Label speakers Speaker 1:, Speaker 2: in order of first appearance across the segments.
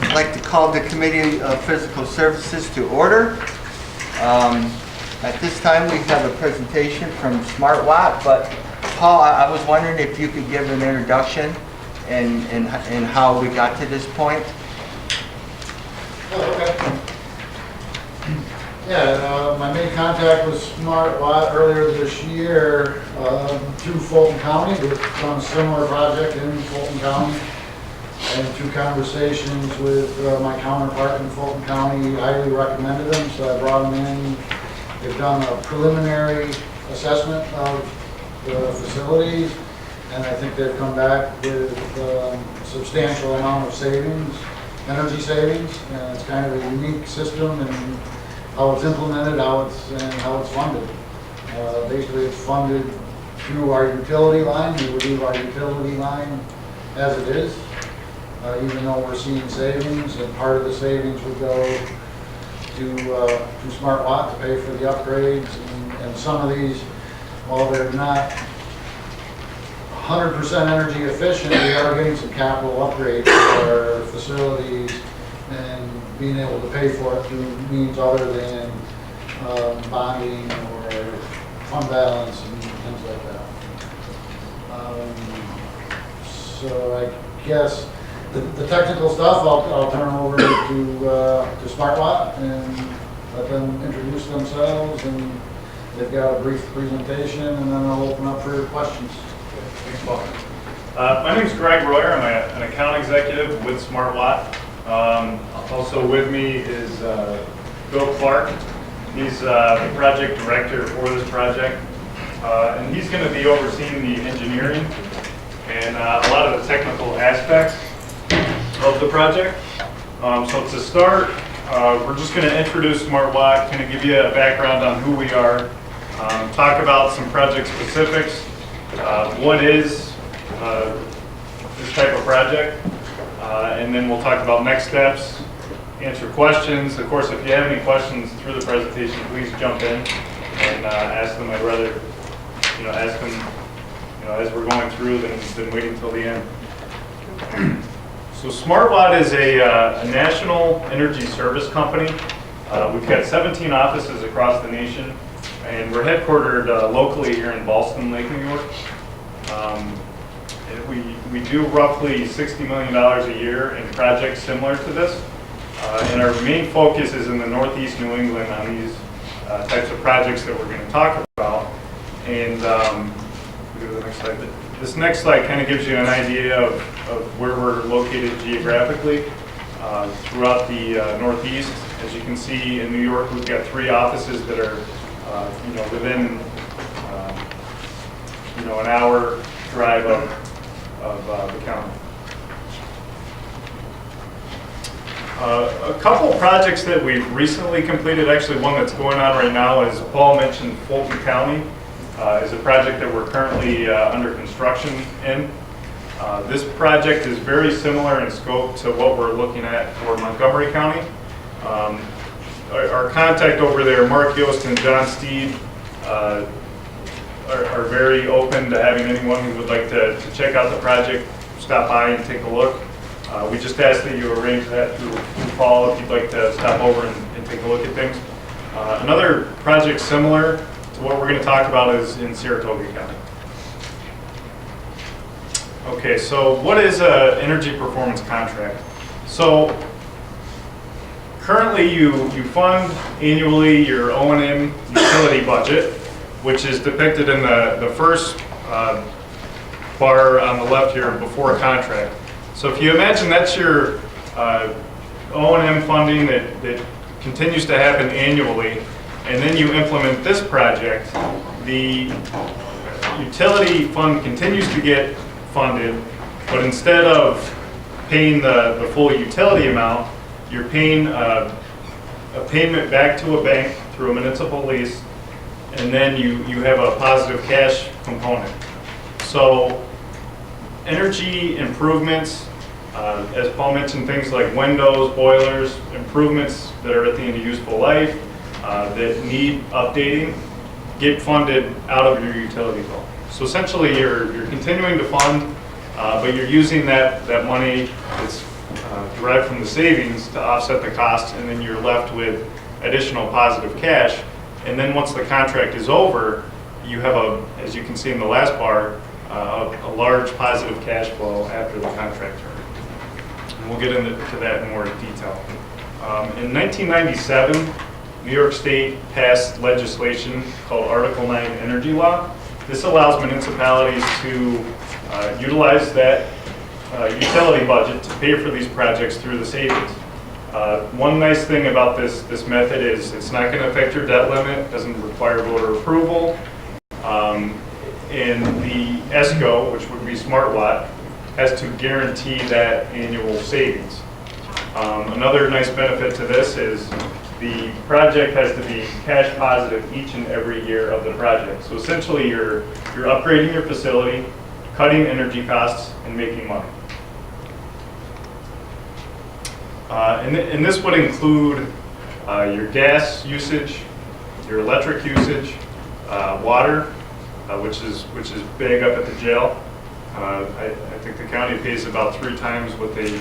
Speaker 1: I'd like to call the Committee of Physical Services to order. At this time, we have a presentation from Smart Watt, but Paul, I was wondering if you could give an introduction and how we got to this point.
Speaker 2: Oh, okay. Yeah, my main contact was Smart Watt earlier this year to Fulton County. We've done a similar project in Fulton County. And through conversations with my counterpart in Fulton County, highly recommended them, so I brought them in. They've done a preliminary assessment of the facilities, and I think they've come back with a substantial amount of savings, energy savings, and it's kind of a unique system and how it's implemented, how it's funded. Basically, it's funded through our utility line. We would leave our utility line as it is. Even though we're seeing savings, and part of the savings would go to Smart Watt to pay for the upgrades, and some of these, while they're not 100% energy efficient, we are getting some capital upgrades for our facilities and being able to pay for it through means other than bonding or fund balance and things like that. So I guess the technical stuff, I'll turn over to SmartWatt and let them introduce themselves, and they've got a brief presentation, and then I'll open up for questions.
Speaker 3: Thanks, Paul. My name is Greg Royer. I'm an account executive with SmartWatt. Also with me is Bill Clark. He's the project director for this project, and he's going to be overseeing the engineering and a lot of the technical aspects of the project. So to start, we're just going to introduce SmartWatt, kind of give you a background on who we are, talk about some project specifics. What is this type of project? And then we'll talk about next steps, answer questions. Of course, if you have any questions through the presentation, please jump in and ask them. I'd rather, ask them, as we're going through than waiting until the end. So SmartWatt is a national energy service company. We've got 17 offices across the nation, and we're headquartered locally here in Ballston Lake, New York. We do roughly $60 million a year in projects similar to this, and our main focus is in the Northeast New England on these types of projects that we're going to talk about. And go to the next slide. This next slide kind of gives you an idea of where we're located geographically throughout the Northeast. As you can see, in New York, we've got 3 offices that are, within, an hour drive of the county. A couple projects that we've recently completed, actually one that's going on right now, as Paul mentioned, Fulton County is a project that we're currently under construction in. This project is very similar in scope to what we're looking at for Montgomery County. Our contact over there, Mark Yost and John Steed, are very open to having anyone who would like to check out the project, stop by and take a look. We just ask that you arrange that through Paul if you'd like to stop over and take a look at things. Another project similar to what we're going to talk about is in Saratoga County. Okay, so what is an energy performance contract? So currently you fund annually your O&M utility budget, which is depicted in the first bar on the left here before contract. So if you imagine that's your O&M funding that continues to happen annually, and then you implement this project, the utility fund continues to get funded, but instead of paying the full utility amount, you're paying a payment back to a bank through a municipal lease, and then you have a positive cash component. So energy improvements, as Paul mentioned, things like windows, boilers, improvements that are at the end of useful life, that need updating, get funded out of your utility bill. So essentially you're continuing to fund, but you're using that money that's derived from the savings to offset the cost, and then you're left with additional positive cash. And then once the contract is over, you have as you can see in the last bar, a large positive cash flow after the contract term. And we'll get into that in more detail. In 1997, New York State passed legislation called Article 9 Energy Law. This allows municipalities to utilize that utility budget to pay for these projects through the savings. One nice thing about this method is it's not going to affect your debt limit, doesn't require voter approval, and the ESCO, which would be SmartWatt, has to guarantee that annual savings. Another nice benefit to this is the project has to be cash positive each and every year of the project. So essentially you're upgrading your facility, cutting energy costs, and making money. And this would include your gas usage, your electric usage, water, which is big up at the jail. I think the county pays about 3 times what they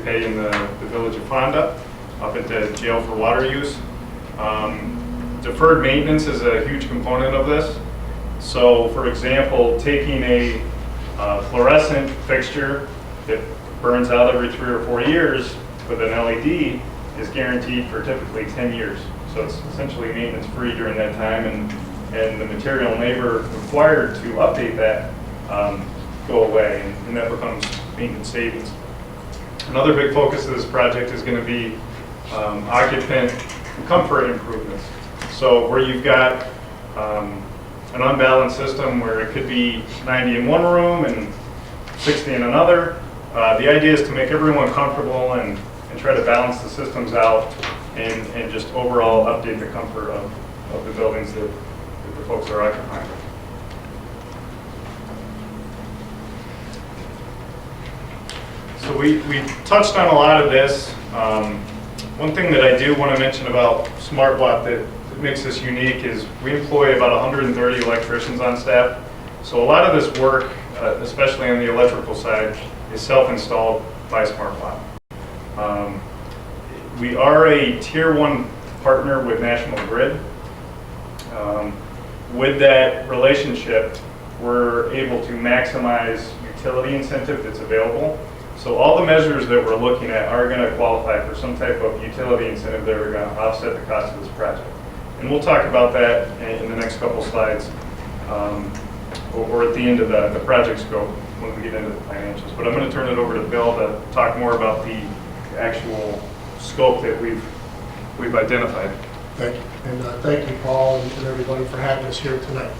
Speaker 3: pay in the village of Fonda up at the jail for water use. Deferred maintenance is a huge component of this. So for example, taking a fluorescent fixture that burns out every 3 or 4 years with an LED is guaranteed for typically 10 years. So it's essentially maintenance free during that time, and the material and labor required to update that go away, and that becomes maintenance savings. Another big focus of this project is going to be occupant comfort improvements. So where you've got an unbalanced system where it could be 90 in one room and 60 in another, the idea is to make everyone comfortable and try to balance the systems out and just overall update the comfort of the buildings that the folks are occupying. So we touched on a lot of this. One thing that I do want to mention about SmartWatt that makes this unique is we employ about 130 electricians on staff. So a lot of this work, especially on the electrical side, is self-installed by SmartWatt. We are a Tier 1 partner with National Grid. With that relationship, we're able to maximize utility incentive that's available. So all the measures that we're looking at are going to qualify for some type of utility incentive that are going to offset the cost of this project. And we'll talk about that in the next couple slides, or at the end of the project scope when we get into the financials. But I'm going to turn it over to Bill to talk more about the actual scope that we've identified.
Speaker 4: Thank you. And thank you, Paul, and everybody for having us here tonight.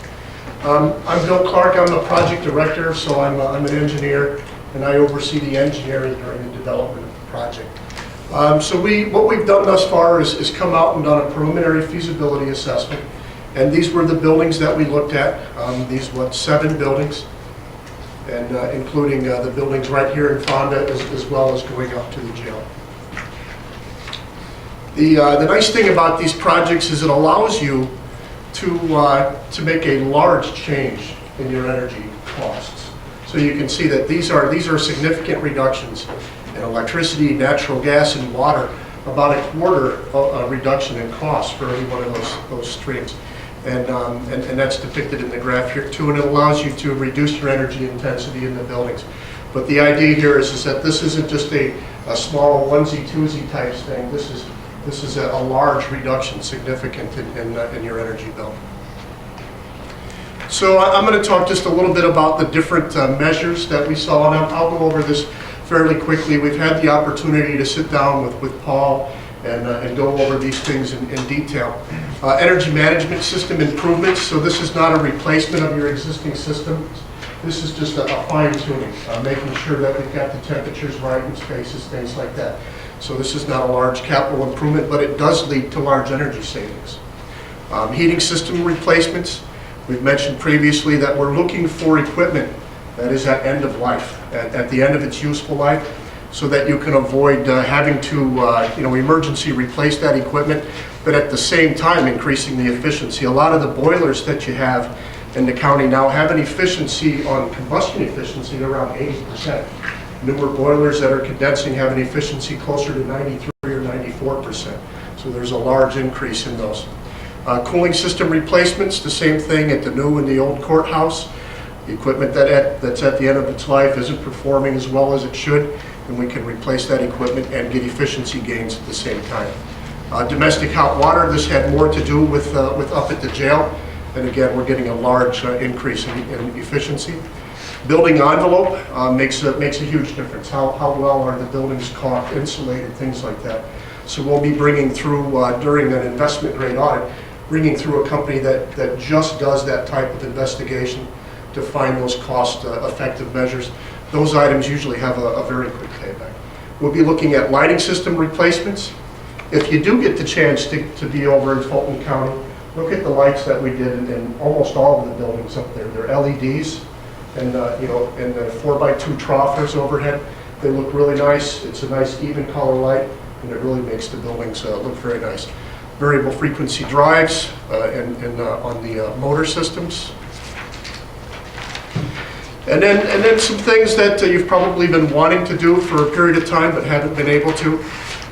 Speaker 4: I'm Bill Clark. I'm the project director, so I'm an engineer, and I oversee the engineering during the development of the project. So what we've done thus far is come out and done a preliminary feasibility assessment, and these were the buildings that we looked at. These 7 buildings, and including the buildings right here in Fonda, as well as going up to the jail. The nice thing about these projects is it allows you to make a large change in your energy costs. So you can see that these are significant reductions in electricity, natural gas, and water, about a quarter reduction in cost for any one of those streams. And that's depicted in the graph here too, and it allows you to reduce your energy intensity in the buildings. But the idea here is that this isn't just a small onesie-twosie type thing. This is a large reduction, significant in your energy bill. So I'm going to talk just a little bit about the different measures that we saw, and I'll go over this fairly quickly. We've had the opportunity to sit down with Paul and go over these things in detail. Energy management system improvements. So this is not a replacement of your existing systems. This is just a fine-tuning, making sure that we've got the temperatures right in spaces, things like that. So this is not a large capital improvement, but it does lead to large energy savings. Heating system replacements. We've mentioned previously that we're looking for equipment that is at end of life, at the end of its useful life, so that you can avoid having to emergency replace that equipment, but at the same time increasing the efficiency. A lot of the boilers that you have in the county now have an efficiency on combustion efficiency around 80%. Newer boilers that are condensing have an efficiency closer to 93 or 94%. So there's a large increase in those. Cooling system replacements, the same thing at the new and the old courthouse. The equipment that's at the end of its life isn't performing as well as it should, and we can replace that equipment and get efficiency gains at the same time. Domestic hot water, this had more to do with up at the jail, and again, we're getting a large increase in efficiency. Building envelope makes a huge difference. How well are the buildings caulked, insulated, things like that. So we'll be bringing through, during an investment grade audit, bringing through a company that just does that type of investigation to find those cost effective measures. Those items usually have a very quick payback. We'll be looking at lighting system replacements. If you do get the chance to be over in Fulton County, look at the lights that we did in almost all of the buildings up there. They're LEDs, and and the 4x2 troughers overhead. They look really nice. It's a nice even color light, and it really makes the buildings look very nice. Variable frequency drives and on the motor systems. And then some things that you've probably been wanting to do for a period of time but haven't been able to,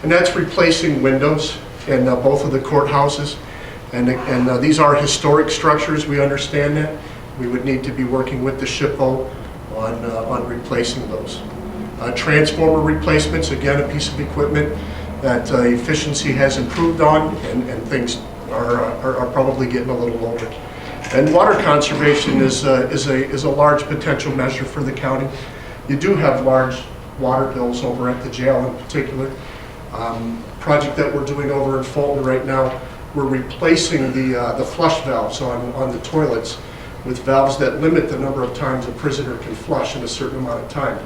Speaker 4: and that's replacing windows in both of the courthouses. And these are historic structures, we understand that. We would need to be working with the SHPO on replacing those. Transformer replacements, again, a piece of equipment that efficiency has improved on, and things are probably getting a little older. And water conservation is a large potential measure for the county. You do have large water bills over at the jail in particular. Project that we're doing over in Fulton right now, we're replacing the flush valves on the toilets with valves that limit the number of times a prisoner can flush in a certain amount of time.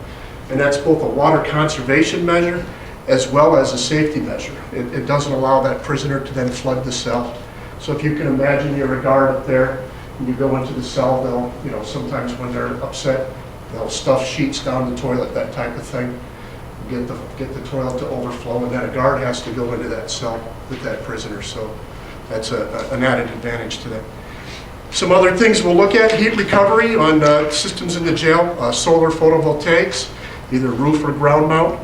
Speaker 4: And that's both a water conservation measure as well as a safety measure. It doesn't allow that prisoner to then flood the cell. So if you can imagine you're a guard up there and you go into the cell, they'll, sometimes when they're upset, they'll stuff sheets down the toilet, that type of thing. Get the toilet to overflow, and then a guard has to go into that cell with that prisoner. So that's an added advantage to that. Some other things we'll look at: heat recovery on systems in the jail, solar photovoltaics, either roof or ground mount,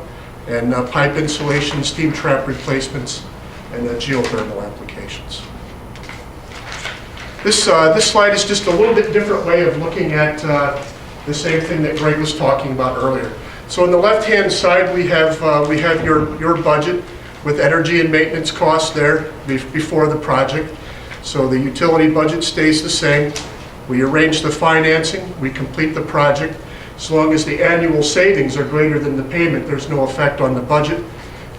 Speaker 4: and pipe insulation, steam trap replacements, and geothermal applications. This slide is just a little bit different way of looking at the same thing that Greg was talking about earlier. So on the left-hand side, we have your budget with energy and maintenance costs there before the project. So the utility budget stays the same. We arrange the financing, we complete the project. As long as the annual savings are greater than the payment, there's no effect on the budget.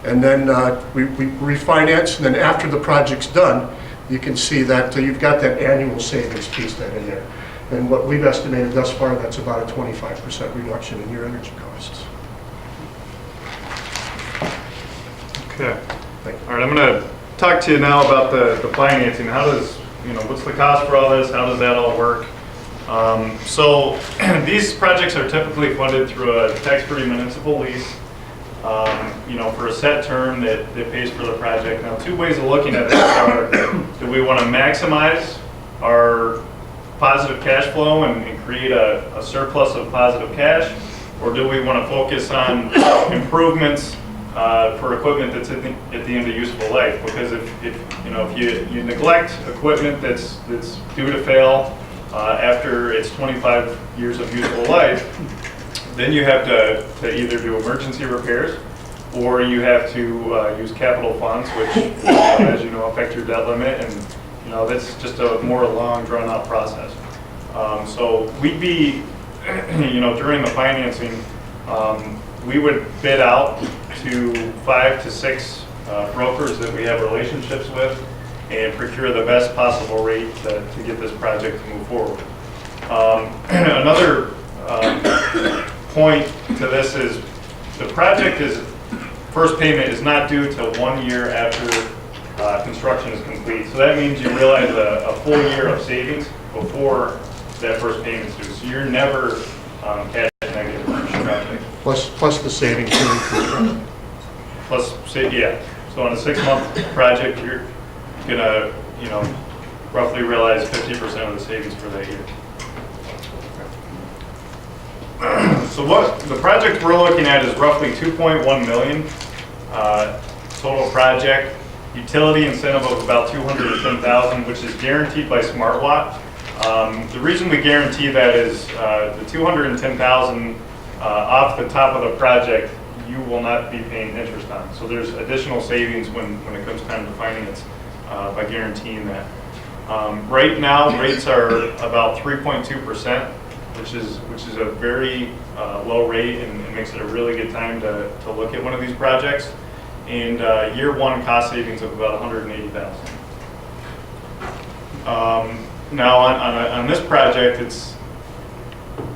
Speaker 4: And then we refinance, and then after the project's done, you can see that you've got that annual savings piece that in there. And what we've estimated thus far, that's about a 25% reduction in your energy costs.
Speaker 3: Okay. All right, I'm going to talk to you now about the financing. How does, what's the cost for all this? How does that all work? So these projects are typically funded through a tax-free municipal lease, for a set term that pays for the project. Now, two ways of looking at this are, do we want to maximize our positive cash flow and create a surplus of positive cash, or do we want to focus on improvements for equipment that's at the end of useful life? Because if you neglect equipment that's due to fail after its 25 years of useful life, then you have to either do emergency repairs, or you have to use capital funds, which as you know, affect your debt limit, and that's just a more long, drawn-out process. So we'd be, during the financing, we would bid out to 5 to 6 brokers that we have relationships with and procure the best possible rate to get this project to move forward. Another point to this is the project first payment is not due till 1 year after construction is complete. So that means you realize a full year of savings before that first payment's due. So you're never cash negative on your project.
Speaker 4: Plus the savings during construction.
Speaker 3: Yeah. So on a 6-month project, you're gonna, roughly realize 50% of the savings for that year. So what the project we're looking at is roughly 2.1 million total project. Utility incentive of about 210,000, which is guaranteed by SmartWatt. The reason we guarantee that is the 210,000 off the top of the project, you will not be paying interest on. So there's additional savings when it comes time to finance by guaranteeing that. Right now, rates are about 3.2%, which is a very low rate and makes it a really good time to look at one of these projects. And year one cost savings of about 180,000. Now on this project, it's,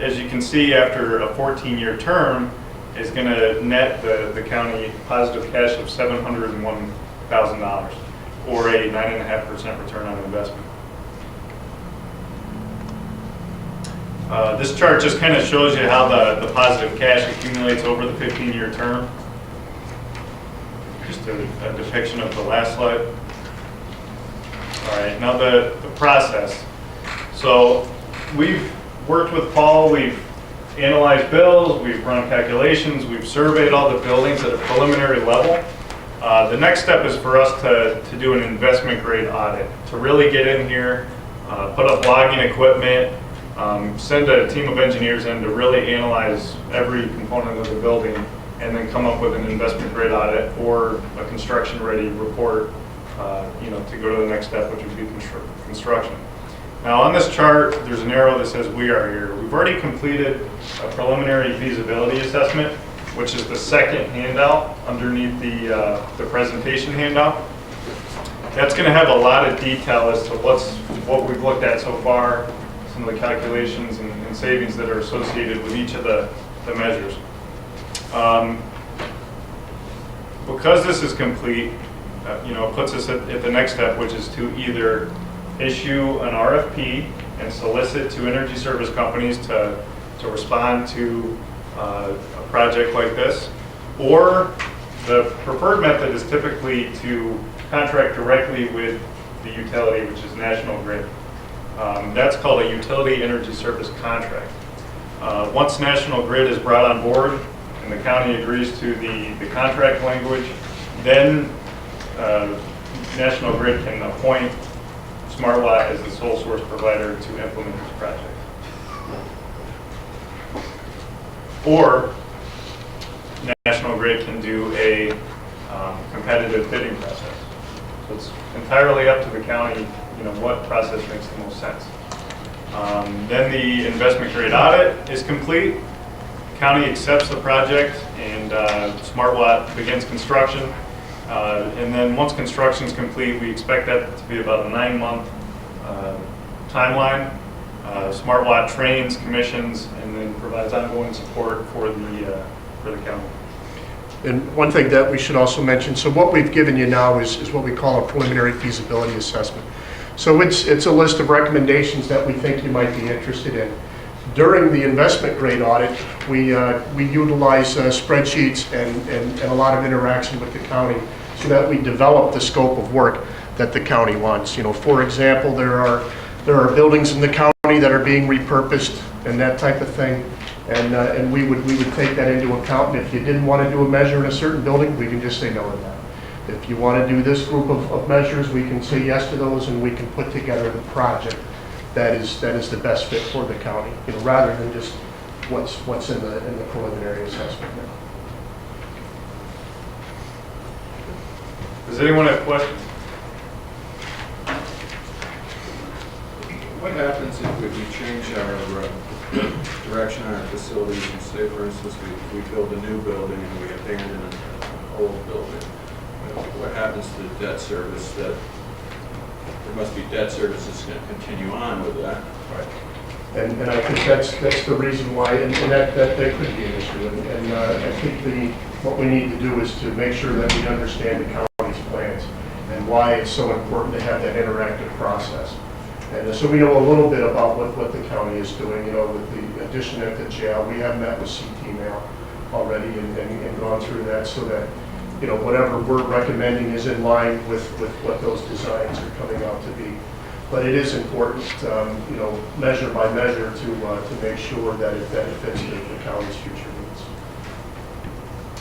Speaker 3: as you can see, after a 14-year term, is going to net the county positive cash of $701,000, or a 9.5% return on investment. This chart just kind of shows you how the positive cash accumulates over the 15-year term. Just a depiction of the last slide. All right, now the process. So we've worked with Paul, we've analyzed bills, we've run calculations, we've surveyed all the buildings at a preliminary level. The next step is for us to do an investment grade audit, to really get in here, put up logging equipment, send a team of engineers in to really analyze every component of the building, and then come up with an investment grade audit or a construction ready report, to go to the next step, which would be construction. Now on this chart, there's an arrow that says we are here. We've already completed a preliminary feasibility assessment, which is the second handout underneath the presentation handout. That's going to have a lot of detail as to what we've looked at so far, some of the calculations and savings that are associated with each of the measures. Because this is complete, it puts us at the next step, which is to either issue an RFP and solicit to energy service companies to respond to a project like this, or the preferred method is typically to contract directly with the utility, which is National Grid. That's called a utility energy service contract. Once National Grid is brought on board and the county agrees to the contract language, then National Grid can appoint SmartWatt as the sole source provider to implement this project. Or National Grid can do a competitive bidding process. So it's entirely up to the county, what process makes the most sense. Then the investment grade audit is complete. County accepts the project and SmartWatt begins construction. And then once construction is complete, we expect that to be about a 9-month timeline. SmartWatt trains, commissions, and then provides ongoing support for the county.
Speaker 4: And one thing that we should also mention, so what we've given you now is what we call a preliminary feasibility assessment. So it's a list of recommendations that we think you might be interested in. During the investment grade audit, we utilize spreadsheets and a lot of interaction with the county so that we develop the scope of work that the county wants. For example, there are buildings in the county that are being repurposed and that type of thing. And we would take that into account. And if you didn't want to do a measure in a certain building, we can just say no to that. If you want to do this group of measures, we can say yes to those, and we can put together the project that is the best fit for the county, rather than just what's in the preliminary assessment now.
Speaker 3: Does anyone have questions?
Speaker 5: What happens if we change our direction on our facilities and say, for instance, we build a new building and we abandon an old building? What happens to the debt service? That there must be debt service that's going to continue on with that.
Speaker 4: Right. And I think that's the reason why, and that could be an issue. And I think what we need to do is to make sure that we understand the county's plans and why it's so important to have that interactive process. And so we know a little bit about what the county is doing, with the addition at the jail. We have met with CT now already and gone through that so that, whatever we're recommending is in line with what those designs are coming out to be. but it is important, you know, measure by measure to make sure that it benefits the county's future needs.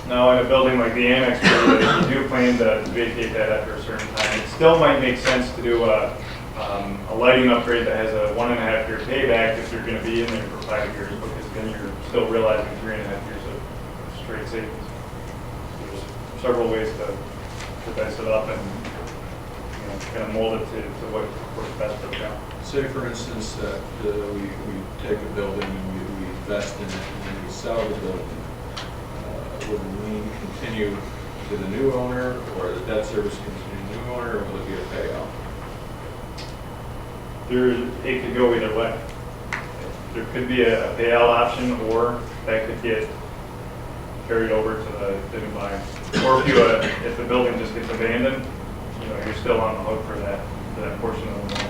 Speaker 3: Now, in a building like the annex, where you do plan to vacate that after a certain time, it still might make sense to do a lighting upgrade that has a 1.5 year payback if you're going to be in there for 5 years, because then you're still realizing 3.5 years of straight savings. So there's several ways to dice it up and, you know, kind of mold it to what works best for the town.
Speaker 5: Say, for instance, that we take a building and we invest in it and then we sell the building. Would the lien continue to the new owner, or the debt service continue to the new owner, or will it be a payout?
Speaker 3: It could go either way. There could be a payout option, or that could get carried over to the new buyer. Or if the building just gets abandoned, you know, you're still on the hook for that portion of the loan.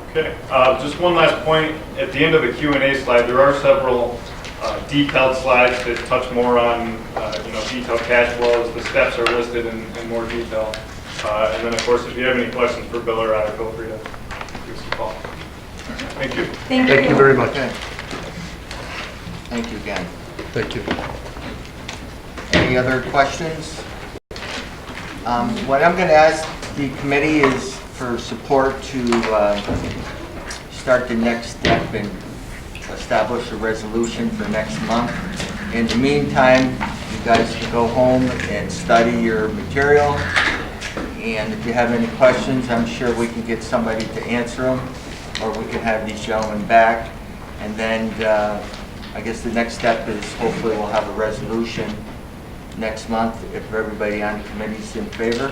Speaker 3: Okay, just one last point. At the end of the Q&A slide, there are several detailed slides that touch more on, you know, detailed cash flows. The steps are listed in more detail. And then, of course, if you have any questions for Bill or I, feel free to give us a call. Thank you.
Speaker 4: Thank you very much.
Speaker 1: Okay. Thank you again.
Speaker 4: Thank you.
Speaker 1: Any other questions? What I'm going to ask the committee is for support to start the next step and establish a resolution for next month. In the meantime, you guys can go home and study your material. And if you have any questions, I'm sure we can get somebody to answer them, or we can have these gentlemen back. And then I guess the next step is hopefully we'll have a resolution next month if everybody on the committee is in favor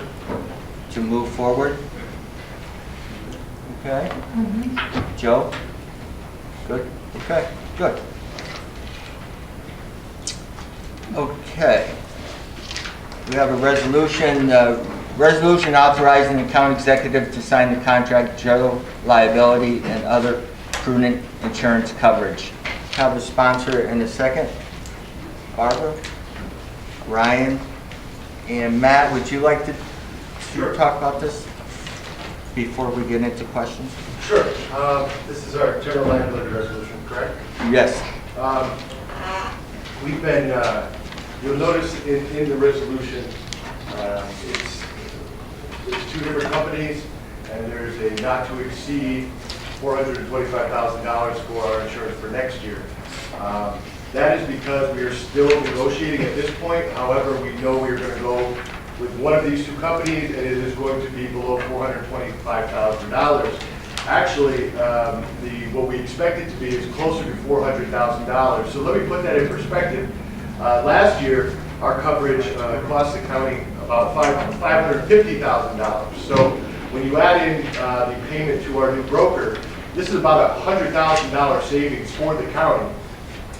Speaker 1: to move forward. Okay? Joe? Good? Okay, good. Okay. We have a resolution authorizing the county executive to sign the contract, general liability, and other prudent insurance coverage. Have a sponsor in a second. Barbara? Ryan? And Matt, would you like to talk about this before we get into questions?
Speaker 6: Sure. This is our general liability resolution, correct?
Speaker 1: Yes.
Speaker 6: We've been, you'll notice in the resolution, it's two different companies, and there's a not to exceed $425,000 for our insurance for next year. That is because we are still negotiating at this point. However, we know we are going to go with one of these two companies, and it is going to be below $425,000. Actually, what we expect it to be is closer to $400,000. So let me put that in perspective. Last year, our coverage cost the county about $550,000. So when you add in the payment to our new broker, this is about $100,000 savings for the county.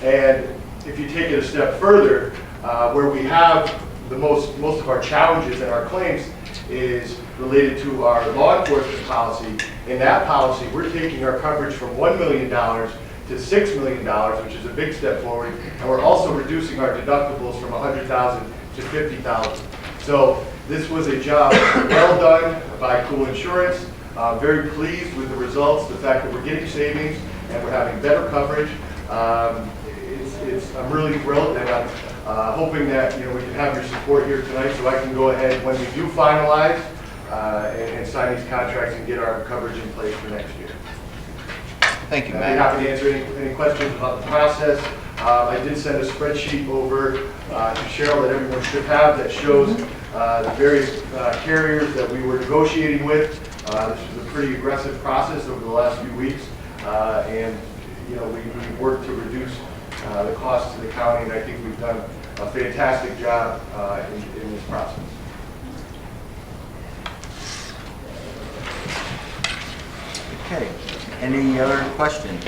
Speaker 6: And if you take it a step further, where we have the most of our challenges and our claims is related to our law enforcement policy. In that policy, we're taking our coverage from $1 million to $6 million, which is a big step forward. And we're also reducing our deductibles from $100,000 to $50,000. So this was a job well done by Cool Insurance. Very pleased with the results, the fact that we're getting savings and we're having better coverage. I'm really thrilled, and I'm hoping that we can have your support here tonight, so I can go ahead when we do finalize and sign these contracts and get our coverage in place for next year.
Speaker 1: Thank you,
Speaker 6: I'd
Speaker 1: Matt.
Speaker 6: be happy to answer any questions about the process. I did send a spreadsheet over to Cheryl that everyone should have that shows the various carriers that we were negotiating with. This was a pretty aggressive process over the last few weeks, and we worked to reduce the cost to the county, and I think we've done a fantastic job in this process.
Speaker 1: Okay. Any other questions?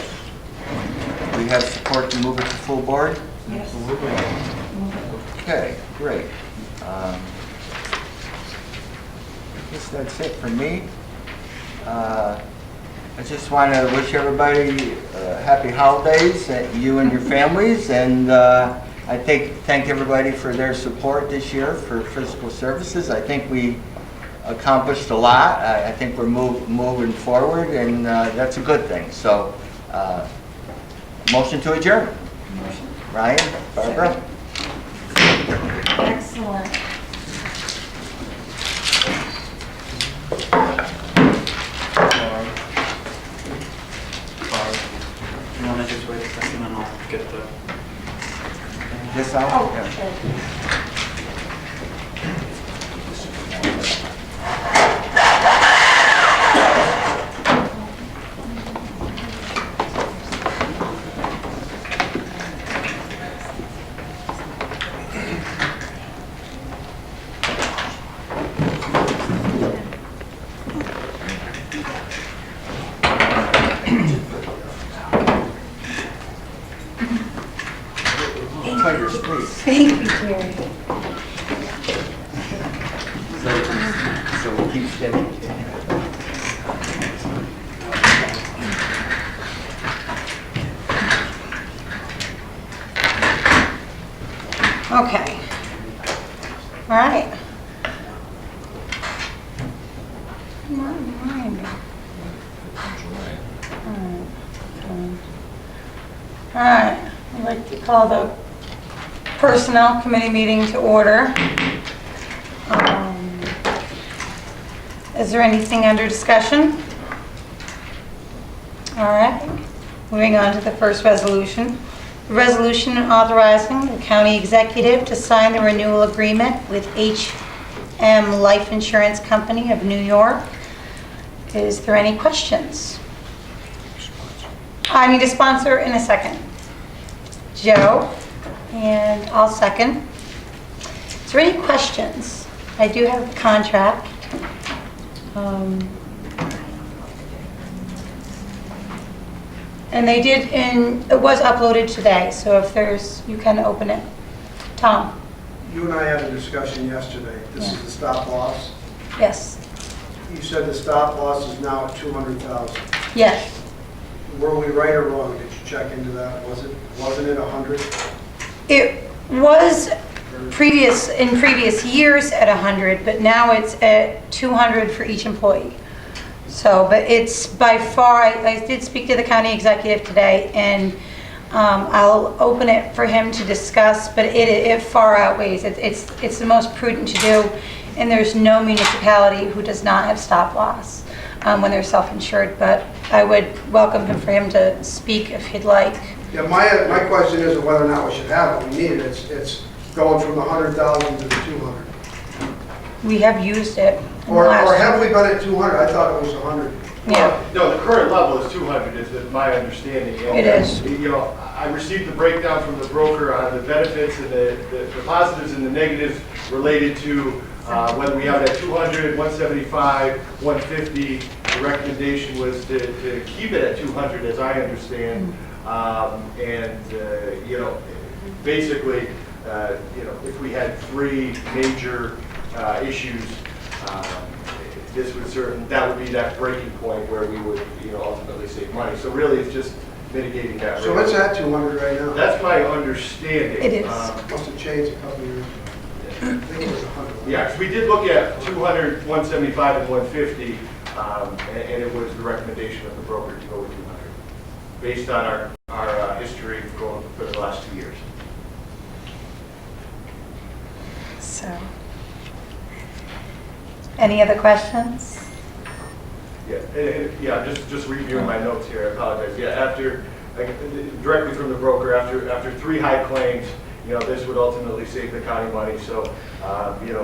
Speaker 1: We have support to move it to full board?
Speaker 7: Yes.
Speaker 1: Okay, great. I guess that's it for me. I just want to wish everybody happy holidays, you and your families, and I thank everybody for their support this year for physical services. I think we accomplished a lot. I think we're moving forward, and that's a good thing. So, motion to adjourn. Ryan, Barbara?
Speaker 7: Excellent.
Speaker 8: You want to just wait a second and I'll get the...
Speaker 1: This out?
Speaker 7: Oh,
Speaker 1: Yeah.
Speaker 7: okay.
Speaker 1: Enjoy your sleep.
Speaker 7: Thank you, Jerry.
Speaker 1: So we'll keep steady.
Speaker 7: Okay. All right. Remind me. All right. I'd like to call the Personnel Committee meeting to order. Is there anything under discussion? All right. Moving on to the first resolution. The resolution authorizing the county executive to sign the renewal agreement with HM Life Insurance Company of New York. Is there any questions? I need a sponsor in a second. Joe, and I'll second. Is there any questions? I do have the contract. And they did, and it was uploaded today, so if there's, you can open it. Tom?
Speaker 9: You and I had a discussion yesterday. This is the stop loss.
Speaker 7: Yes.
Speaker 9: You said the stop loss is now at 200,000.
Speaker 7: Yes.
Speaker 9: Were we right or wrong? Did you check into that? Wasn't it 100?
Speaker 7: It was in previous years at 100, but now it's at 200 for each employee. So, but it's by far, I did speak to the county executive today, and I'll open it for him to discuss, but it far outweighs. It's the most prudent to do, and there's no municipality who does not have stop loss when they're self-insured, but I would welcome him for him to speak if he'd like.
Speaker 9: Yeah, my question isn't whether or not we should have it. We need it. It's going from the 100,000 to the 200.
Speaker 7: We have used it.
Speaker 9: Or have we been at 200? I thought it was 100.
Speaker 7: Yeah.
Speaker 6: No, the current level is 200, is my understanding. And,
Speaker 7: It is.
Speaker 6: You know, I received the breakdown from the broker on the benefits and the positives and the negatives related to whether we have that 200, 175, 150. The recommendation was to keep it at 200, as I understand. You know, basically, you know, if we had three major issues, that would be that breaking point where we would, you know, ultimately save money. So really, it's just mitigating that.
Speaker 9: So it's at 200 right now.
Speaker 6: That's my understanding.
Speaker 7: It is.
Speaker 9: Must have changed a couple of years ago. I think it was 100.
Speaker 6: Yeah, 'cause we did look at 200, 175, and 150, and it was the recommendation of the broker to go with 200, based on our history going for the last 2 years.
Speaker 7: So, any other questions?
Speaker 6: Yeah, just reviewing my notes here, I apologize. Yeah, directly from the broker, after 3 high claims, you know, this would ultimately save the county money. So, you know,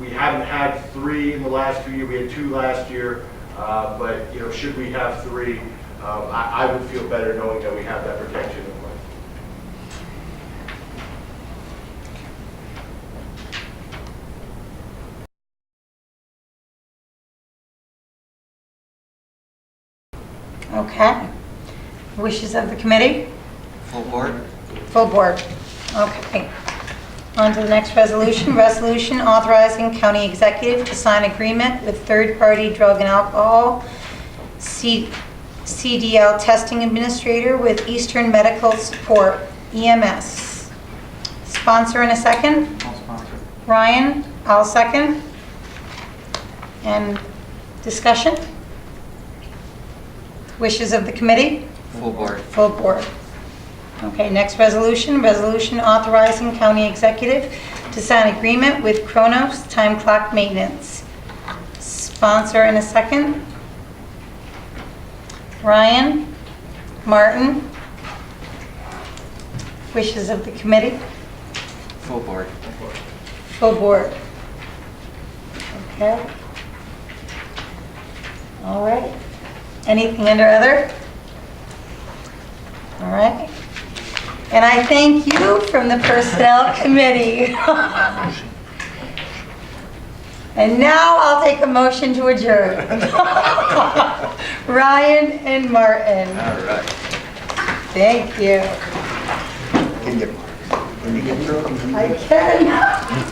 Speaker 6: we haven't had 3 in the last 2 years. We had 2 last year, but, you know, should we have 3, I would feel better knowing that we have that protection in place.
Speaker 7: Okay. Wishes of the committee?
Speaker 1: Full board?
Speaker 7: Full board. Okay. On to the next resolution. Resolution authorizing county executive to sign agreement with third-party drug and alcohol CDL testing administrator with Eastern Medical Support, EMS. Sponsor in a second?
Speaker 8: I'll sponsor.
Speaker 7: Ryan, I'll second. And discussion? Wishes of the committee?
Speaker 1: Full board.
Speaker 7: Full board. Okay, next resolution, resolution authorizing county executive to sign agreement with Kronos Time Clock Maintenance. Sponsor in a second. Ryan, Martin. Wishes of the committee?
Speaker 1: Full board.
Speaker 7: Full board. Okay. All right. Anything under other? All right. And I thank you from the Personnel Committee. And now I'll take a motion to adjourn. Ryan and Martin.
Speaker 1: All right.
Speaker 7: Thank you.
Speaker 1: Can you get through?
Speaker 7: I can.